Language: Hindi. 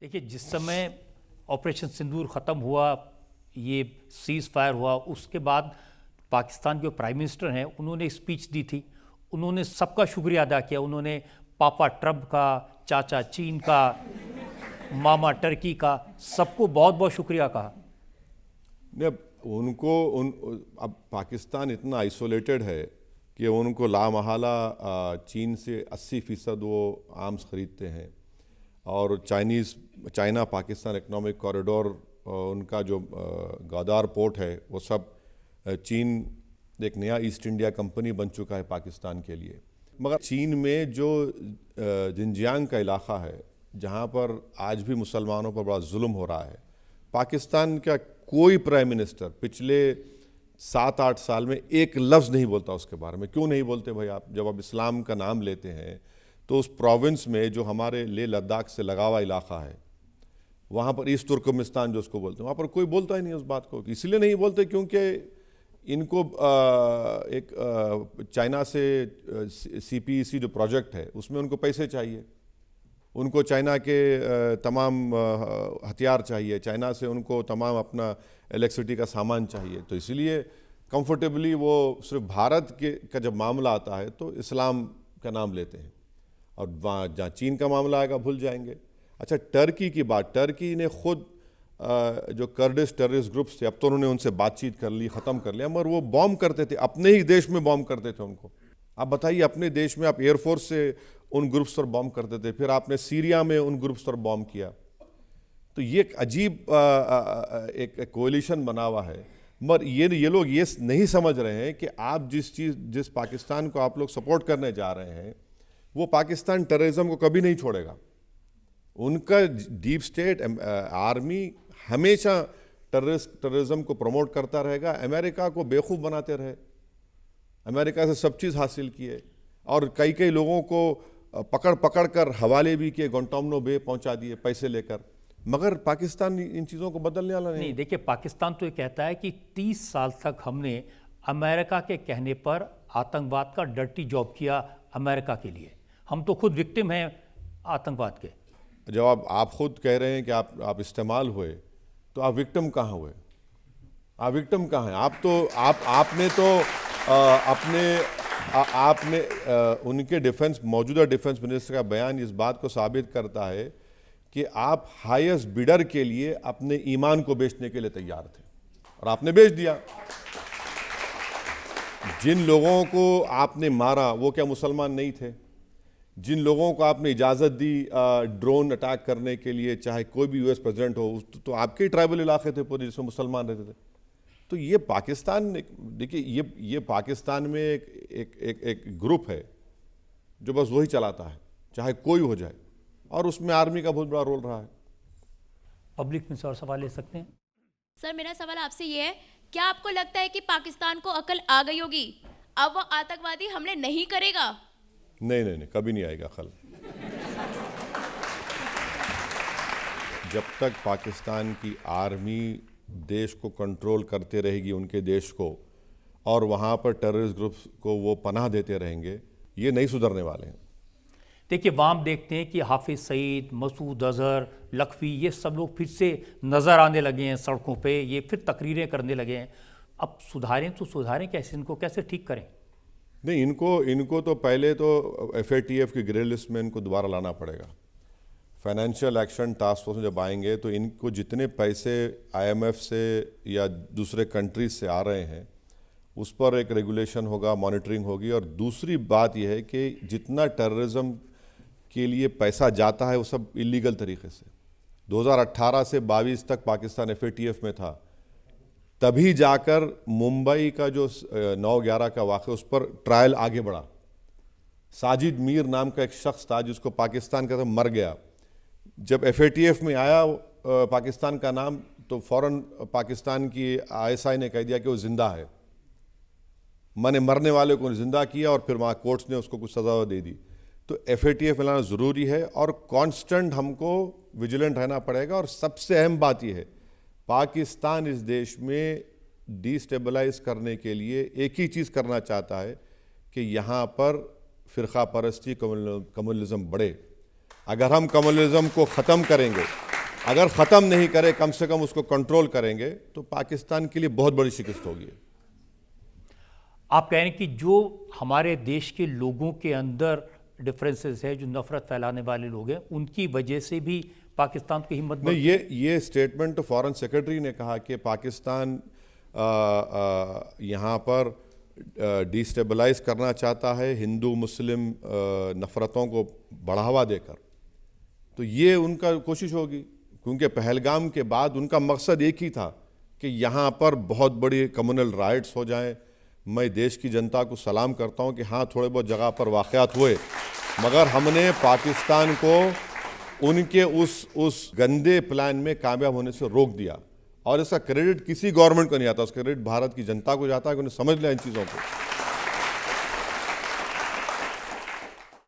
देखिए, जिस समय ऑपरेशन सिंदूर ख़त्म हुआ, ये सीज़ फायर हुआ, उसके बाद पाकिस्तान के प्राइम मिनिस्टर हैं, उन्होंने स्पीच दी थी। उन्होंने सबका शुक्रिया अदा किया। उन्होंने पापा ट्रम्प का, चाचा चीन का, मामा टर्की का, सबको बहुत बहुत शुक्रिया कहा। नहीं, अब पाकिस्तान इतना आइसोलेटेड है कि उनको लामहला चीन से 80% वो आर्म्स ख़रीदते हैं, और चाइना पाकिस्तान इकोनॉमिक कॉरिडोर, उनका जो गवादार पोर्ट है वो सब चीन एक नया ईस्ट इंडिया कंपनी बन चुका है पाकिस्तान के लिए। मगर चीन में जो जिनजियांग का इलाका है जहाँ पर आज भी मुसलमानों पर बड़ा जुल्म हो रहा है, पाकिस्तान का कोई प्राइम मिनिस्टर पिछले 7-8 साल में एक लफ्ज़ नहीं बोलता उसके बारे में। क्यों नहीं बोलते भाई? आप जब आप इस्लाम का नाम लेते हैं तो उस प्रोविंस में जो हमारे लेह लद्दाख से लगा हुआ इलाका है, वहाँ पर ईस्ट तुर्कमेस्तान जो उसको बोलते हैं, वहाँ पर कोई बोलता ही नहीं उस बात को। इसलिए नहीं बोलते क्योंकि इनको चाइना से CPEC जो प्रोजेक्ट है उसमें उनको पैसे चाहिए, उनको चाइना के तमाम हथियार चाहिए, चाइना से उनको तमाम अपना इलेक्ट्रिसिटी का सामान चाहिए। तो इसलिए कंफर्टेबली वो सिर्फ भारत के का जब मामला आता है तो इस्लाम का नाम लेते हैं, और वहाँ जहाँ चीन का मामला आएगा भूल जाएंगे। अच्छा, टर्की की बात, टर्की ने खुद जो कर्डिश टेररिस्ट ग्रुप्स थे, अब तो उन्होंने उनसे बातचीत कर ली, ख़त्म कर लिया, मगर वो बॉम्ब करते थे, अपने ही देश में बॉम्ब करते थे उनको। आप बताइए, अपने देश में आप एयरफोर्स से उन ग्रुप्स पर बॉम्ब करते थे, फिर आपने सीरिया में उन ग्रुप्स पर बॉम्ब किया। तो ये एक अजीब एक कोलिशन बना हुआ है। मगर ये लोग ये नहीं समझ रहे हैं कि आप जिस पाकिस्तान को आप लोग सपोर्ट करने जा रहे हैं, वो पाकिस्तान टेररिज्म को कभी नहीं छोड़ेगा। उनका डीप स्टेट आर्मी हमेशा टेररिज्म को प्रमोट करता रहेगा, अमेरिका को बेवकूफ़ बनाते रहे, अमेरिका से सब चीज़ हासिल किए, और कई लोगों को पकड़ कर हवाले भी किए, गुआंटानामो बे पहुंचा दिए पैसे लेकर। मगर पाकिस्तान इन चीज़ों को बदलने वाला नहीं। देखिए, पाकिस्तान तो ये कहता है कि 30 साल तक हमने अमेरिका के कहने पर आतंकवाद का डर्टी जॉब किया अमेरिका के लिए। हम तो खुद विक्टिम हैं आतंकवाद के। जब आप खुद कह रहे हैं कि आप इस्तेमाल हुए, तो आप विक्टिम कहाँ हुए? आप विक्टिम कहाँ हैं? आपने उनके मौजूदा डिफेंस मिनिस्टर का बयान इस बात को साबित करता है कि आप हाईएस्ट बिडर के लिए अपने ईमान को बेचने के लिए तैयार थे, और आपने बेच दिया। जिन लोगों को आपने मारा वो क्या मुसलमान नहीं थे? जिन लोगों को आपने इजाज़त दी ड्रोन अटैक करने के लिए, चाहे कोई भी US प्रेसिडेंट हो, तो आपके ट्राइबल इलाके थे पूरे जिसमें मुसलमान रहते थे। तो ये पाकिस्तान, देखिए, ये पाकिस्तान में एक ग्रुप है जो बस वही चलाता है, चाहे कोई हो जाए, और उसमें आर्मी का बहुत बड़ा रोल रहा है। पब्लिक में से और सवाल ले सकते हैं? सर, मेरा सवाल आपसे ये है, क्या आपको लगता है कि पाकिस्तान को अकल आ गई होगी, अब वो आतंकवादी हमले नहीं करेगा? नहीं, कभी नहीं आएगा खल। जब तक पाकिस्तान की आर्मी देश को कंट्रोल करते रहेगी, उनके देश को, और वहाँ पर टेररिस्ट ग्रुप्स को वो पनाह देते रहेंगे, ये नहीं सुधरने वाले हैं। देखिए, वहाँ हम देखते हैं कि हाफिज सईद, मसूद अजहर, लखवी, ये सब लोग फिर से नज़र आने लगे हैं सड़कों पे, ये फिर तकरीरें करने लगे हैं। अब सुधारें तो सुधारें कैसे? इनको कैसे ठीक करें? नहीं, इनको तो पहले तो FATF की ग्रे लिस्ट में इनको दोबारा लाना पड़ेगा। फाइनेंशियल एक्शन टास्क फोर्स में जब आएंगे तो इनको जितने पैसे IMF से या दूसरे कंट्रीज से आ रहे हैं उस पर एक रेगुलेशन होगा, मॉनिटरिंग होगी। और दूसरी बात यह है कि जितना टेररिज्म के लिए पैसा जाता है वो सब इलीगल तरीके से। 2018 से 22 तक पाकिस्तान FATF में था, तभी जाकर मुंबई का जो 9/11 का वाक़या, उस पर ट्रायल आगे बढ़ा। साजिद मीर नाम का एक शख्स था जिसको पाकिस्तान का मर गया। जब FATF में आया पाकिस्तान का नाम, तो फ़ौरन पाकिस्तान की ISI ने कह दिया कि वो ज़िंदा है। मैंने मरने वाले को ज़िंदा किया, और फिर वहाँ कोर्ट्स ने उसको कुछ सज़ा दे दी। तो FATF में लाना ज़रूरी है, और कांस्टेंट हमको विजिलेंट रहना पड़ेगा। और सबसे अहम बात यह है, पाकिस्तान इस देश में डिस्टेबलाइज करने के लिए एक ही चीज़ करना चाहता है कि यहाँ पर फ़िरका परस्ती, कम्युनलिज्म बढ़े। अगर हम कम्युनलिज्म को ख़त्म करेंगे अगर ख़त्म नहीं करे, कम से कम उसको कंट्रोल करेंगे, तो पाकिस्तान के लिए बहुत बड़ी शिकस्त होगी। आप कह रहे हैं कि जो हमारे देश के लोगों के अंदर डिफरेंसेस है, जो नफरत फैलाने वाले लोग हैं, उनकी वजह से भी पाकिस्तान की हिम्मत नहीं, ये स्टेटमेंट तो फॉरेन सेक्रेटरी ने कहा कि पाकिस्तान यहाँ पर डिस्टेबलाइज करना चाहता है हिंदू मुस्लिम नफ़रतों को बढ़ावा देकर। तो ये उनका कोशिश होगी, क्योंकि पहलगाम के बाद उनका मकसद एक ही था कि यहाँ पर बहुत बड़ी कम्युनल राइट्स हो जाएं। मैं देश की जनता को सलाम करता हूँ कि हाँ, थोड़े बहुत जगह पर वाक़यात हुए, मगर हमने पाकिस्तान को उनके उस गंदे प्लान में कामयाब होने से रोक दिया। और इसका क्रेडिट किसी गवर्नमेंट को नहीं आता, उसका क्रेडिट भारत की जनता को जाता है कि उन्हें समझ लिया इन चीज़ों को।